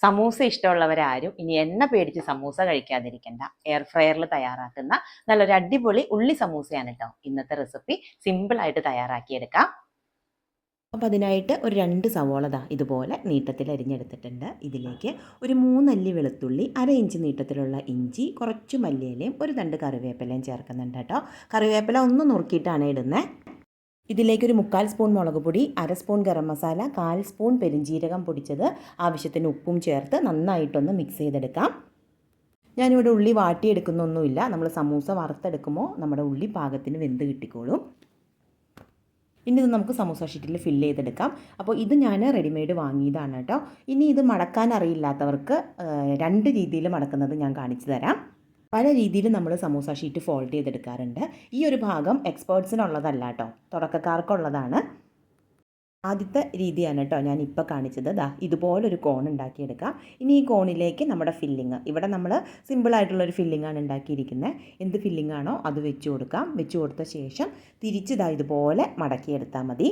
സമൂസ ഇഷ്ടമുള്ളവരാരും ഇനി എണ്ണ പേടിച്ച് സമൂസ കഴിക്കാതിരിക്കണ്ട. എയർ ഫ്രയറിൽ തയ്യാറാക്കുന്ന നല്ലൊരു അടിപൊളി ഉള്ളി സമൂസയാണ് കേട്ടോ ഇന്നത്തെ റെസിപ്പി. സിമ്പിളായിട്ട് തയ്യാറാക്കിയെടുക്കാം. അപ്പോൾ അതിനായിട്ട് ഒരു 2 സവോള ഇതുപോലെ നീട്ടത്തിൽ അരിഞ്ഞെടുത്തിട്ടുണ്ട്. ഇതിലേക്ക് ഒരു 3 അല്ലി വെളുത്തുള്ളി, 1/2 ഇഞ്ച് നീട്ടത്തിലുള്ള ഇഞ്ചി, കുറച്ച് മല്ലിയിലയും ഒരു തണ്ട് കറിവേപ്പിലയും ചേർക്കുന്നുണ്ട് കേട്ടോ. കറിവേപ്പില ഒന്ന് നുറുക്കിയിട്ടാണ് ഇടുന്നത്. ഇതിലേക്കൊരു 1/4 സ്പൂൺ മുളക് പൊടി, 1/2 സ്പൂൺ ഗരം മസാല, 1/4 സ്പൂൺ പെരിഞ്ജീരകം പൊടിച്ചത്, ആവശ്യത്തിന് ഉപ്പും ചേർത്ത് നന്നായിട്ടൊന്ന് മിക്സ് ചെയ്തെടുക്കാം. ഞാനിവിടെ ഉള്ളി വാട്ടിയെടുക്കുന്നൊന്നുമില്ല. നമ്മൾ സമൂസ വറുത്തെടുക്കുമ്പോൾ നമ്മുടെ ഉള്ളി പാകത്തിന് വെന്ത് കിട്ടിക്കോളും. ഇനി ഇത് നമുക്ക് സമൂസ ഷീറ്റിൽ ഫില്ല് ചെയ്തെടുക്കാം. അപ്പോൾ ഇത് ഞാൻ റെഡിമെയ്ഡ് വാങ്ങിയതാണ് കേട്ടോ. ഇനി ഇത് മടക്കാൻ അറിയില്ലാത്തവർക്ക് 2 രീതിയിൽ മടക്കുന്നത് ഞാൻ കാണിച്ചു തരാം. പല രീതിയിൽ നമ്മൾ സമൂസ ഷീറ്റ് ഫോൾഡ് ചെയ്തെടുക്കാറുണ്ട്. ഈ ഒരു ഭാഗം എക്സ്പേർട്സിനുള്ളതല്ല കേട്ടോ, തുടക്കക്കാർക്കുള്ളതാണ്. ആദ്യത്തെ രീതിയാണ് കേട്ടോ ഞാൻ ഇപ്പോൾ കാണിച്ചത്. ഇതുപോലൊരു കോൺ ഉണ്ടാക്കിയെടുക്കാം. ഇനി ഈ കോണിലേക്ക് നമ്മുടെ ഫില്ലിങ്, ഇവിടെ നമ്മൾ സിമ്പിളായിട്ടുള്ളൊരു ഫില്ലിങ്ങാണ് ഉണ്ടാക്കിയിരിക്കുന്നത്. എന്ത് ഫില്ലിങ്ങാണോ അത് വെച്ച് കൊടുക്കാം. വെച്ച് കൊടുത്ത ശേഷം തിരിച്ച് ഇതുപോലെ മടക്കിയെടുത്താൽ മതി.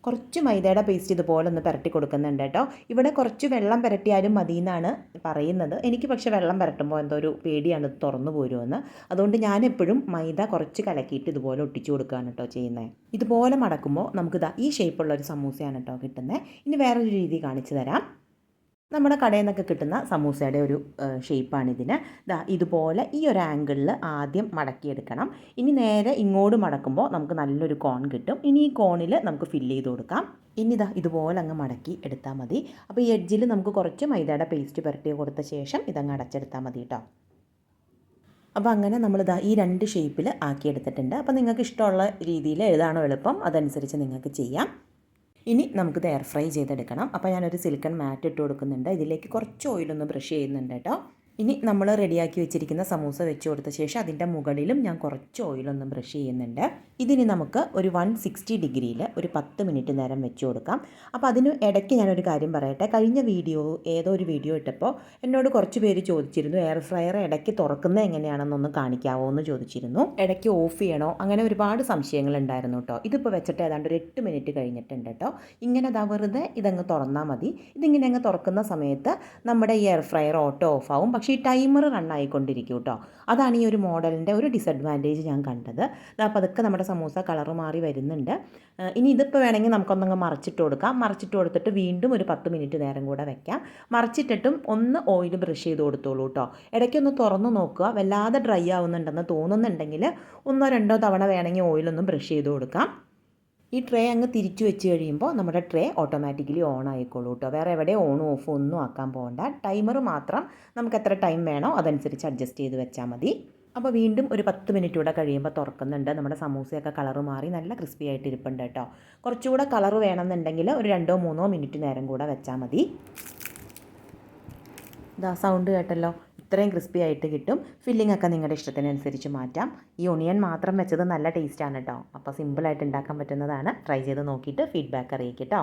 കുറച്ച് മൈദയുടെ പേസ്റ്റ് ഇതുപോലെ ഒന്ന് പുരട്ടി കൊടുക്കുന്നുണ്ട് കേട്ടോ. ഇവിടെ കുറച്ച് വെള്ളം പുരട്ടിയാലും മതി എന്നാണ് പറയുന്നത്. എനിക്ക് പക്ഷേ വെള്ളം പുരട്ടുമ്പോൾ എന്തോ ഒരു പേടിയാണ് ഇത് തുറന്നു പോരുമെന്ന്. അതുകൊണ്ട് ഞാൻ എപ്പോഴും മൈദ കുറച്ച് കലക്കിയിട്ട് ഇതുപോലെ ഒട്ടിച്ചു കൊടുക്കുകയാണ് കേട്ടോ ചെയ്യുന്നത്. ഇതുപോലെ മടക്കുമ്പോൾ നമുക്കിതാ ഈ ഷേപ്പുള്ളൊരു സമൂസയാണ് കേട്ടോ കിട്ടുന്നത്. ഇനി വേറൊരു രീതി കാണിച്ചു തരാം. നമ്മുടെ കടയിൽ നിന്നൊക്കെ കിട്ടുന്ന സമൂസയുടെ ഒരു ഷേപ്പാണിതിന്. ഇതുപോലെ ഈ ഒരു ആംഗിളിൽ ആദ്യം മടക്കിയെടുക്കണം. ഇനി നേരെ ഇങ്ങോട്ട് മടക്കുമ്പോൾ നമുക്ക് നല്ലൊരു കോൺ കിട്ടും. ഇനി ഈ കോണിൽ നമുക്ക് ഫില്ല് ചെയ്ത് കൊടുക്കാം. ഇനി ഇതുപോലെ അങ്ങ് മടക്കി എടുത്താൽ മതി. അപ്പോൾ ഈ എഡ്ജിൽ നമുക്ക് കുറച്ച് മൈദയുടെ പേസ്റ്റ് പുരട്ടി കൊടുത്ത ശേഷം ഇതങ്ങ് അടച്ചെടുത്താൽ മതി കേട്ടോ. അപ്പോൾ അങ്ങനെ ഈ 2 ഷേപ്പിൽ ആക്കിയെടുത്തിട്ടുണ്ട്. അപ്പോൾ നിങ്ങൾക്ക് ഇഷ്ടമുള്ള രീതിയിൽ ഏതാണോ എളുപ്പം അതനുസരിച്ച് നിങ്ങൾക്ക് ചെയ്യാം. ഇനി നമുക്കിത് എയർ ഫ്രൈ ചെയ്തെടുക്കണം. അപ്പോൾ ഞാനൊരു സിലിക്കൺ മാറ്റ് ഇട്ട് കൊടുക്കുന്നുണ്ട്. ഇതിലേക്ക് കുറച്ച് ഓയിലൊന്ന് ബ്രഷ് ചെയ്യുന്നുണ്ട് കേട്ടോ. ഇനി നമ്മൾ റെഡിയാക്കി വെച്ചിരിക്കുന്ന സമൂസ വെച്ച് കൊടുത്ത ശേഷം അതിൻ്റെ മുകളിലും ഞാൻ കുറച്ച് ഓയിലൊന്ന് ബ്രഷ് ചെയ്യുന്നുണ്ട്. ഇതിന് നമുക്ക് ഒരു 160 ഡിഗ്രിയിൽ ഒരു 10 മിനിറ്റ് നേരം വെച്ച് കൊടുക്കാം. അപ്പോൾ അതിന് ഇടയ്ക്ക് ഞാനൊരു കാര്യം പറയട്ടെ. കഴിഞ്ഞ ഏതോ ഒരു വീഡിയോ ഇട്ടപ്പോൾ എന്നോട് കുറച്ച് പേര് ചോദിച്ചിരുന്നു എയർ ഫ്രയർ ഇടയ്ക്ക് തുറക്കുന്നത് എങ്ങനെയാണെന്നൊന്ന് കാണിക്കാവോ എന്ന് ചോദിച്ചിരുന്നു. ഇടയ്ക്ക് ഓഫ് ചെയ്യണോ, അങ്ങനെ ഒരുപാട് സംശയങ്ങളുണ്ടായിരുന്നു കേട്ടോ. ഇതിപ്പോൾ വെച്ചിട്ട് ഏതാണ്ട് ഒരു 8 മിനിറ്റ് കഴിഞ്ഞിട്ടുണ്ട് കേട്ടോ. ഇങ്ങനെ വെറുതെ ഇതങ്ങ് തുറന്നാൽ മതി. ഇതിങ്ങനെ അങ്ങ് തുറക്കുന്ന സമയത്ത് നമ്മുടെ ഈ എയർ ഫ്രയർ ഓട്ടോ ഓഫ് ആവും. പക്ഷേ ഈ ടൈമർ റണ്ണായിക്കൊണ്ടിരിക്കും കേട്ടോ. അതാണ് ഈ ഒരു മോഡലിൻ്റെ ഒരു ഡിസഡ്വാൻറ്റേജ് ഞാൻ കണ്ടത്. അപ്പോൾ അതൊക്കെ നമ്മുടെ സമൂസ കളറ് മാറി വരുന്നുണ്ട്. ഇനി ഇതിപ്പോൾ വേണമെങ്കിൽ നമുക്കൊന്നങ്ങ് മറിച്ചിട്ട് കൊടുക്കാം. മറിച്ചിട്ട് കൊടുത്തിട്ട് വീണ്ടും ഒരു 10 മിനിറ്റ് നേരം കൂടെ വെക്കാം. മറിച്ചിട്ടിട്ടും ഒന്ന് ഓയിൽ ബ്രഷ് ചെയ്ത് കൊടുത്തോളൂ കേട്ടോ. ഇടയ്ക്കൊന്ന് തുറന്ന് നോക്കുക. വല്ലാതെ ഡ്രൈ ആവുന്നുണ്ടെന്ന് തോന്നുന്നുണ്ടെങ്കിൽ 1-2 തവണ വേണമെങ്കിൽ ഓയിലൊന്ന് ബ്രഷ് ചെയ്ത് കൊടുക്കാം. ഈ ട്രേ അങ്ങ് തിരിച്ചു വെച്ച് കഴിയുമ്പോൾ നമ്മുടെ ട്രേ ഓട്ടോമാറ്റിക്കലി ഓൺ ആയിക്കോളൂ കേട്ടോ. വേറെ എവിടെ ഓണും ഓഫും ഒന്നും ആക്കാൻ പോകണ്ട. ടൈമർ മാത്രം നമുക്ക് എത്ര ടൈം വേണോ അതനുസരിച്ച് അഡ്ജസ്റ്റ് ചെയ്ത് വെച്ചാൽ മതി. അപ്പോൾ വീണ്ടും ഒരു 10 മിനിറ്റ് കൂടെ കഴിയുമ്പോൾ തുറക്കുന്നുണ്ട്. നമ്മുടെ സമൂസയൊക്കെ കളറ് മാറി നല്ല ക്രിസ്പി ആയിട്ട് ഇരിപ്പുണ്ട് കേട്ടോ. കുറച്ചുകൂടെ കളറ് വേണമെന്നുണ്ടെങ്കിൽ ഒരു 2-3 മിനിറ്റ് നേരം കൂടെ വെച്ചാൽ മതി. സൗണ്ട് കേട്ടല്ലോ. ഇത്രയും ക്രിസ്പി ആയിട്ട് കിട്ടും. ഫില്ലിംഗ് ഒക്കെ നിങ്ങളുടെ ഇഷ്ടത്തിനനുസരിച്ച് മാറ്റാം. ഈ ഒണിയൻ മാത്രം വെച്ചത് നല്ല ടേസ്റ്റാണ് കേട്ടോ. അപ്പോൾ സിമ്പിളായിട്ട് ഉണ്ടാക്കാൻ പറ്റുന്നതാണ്. ട്രൈ ചെയ്ത് നോക്കിയിട്ട് ഫീഡ്ബാക്ക് അറിയിക്കുക കേട്ടോ.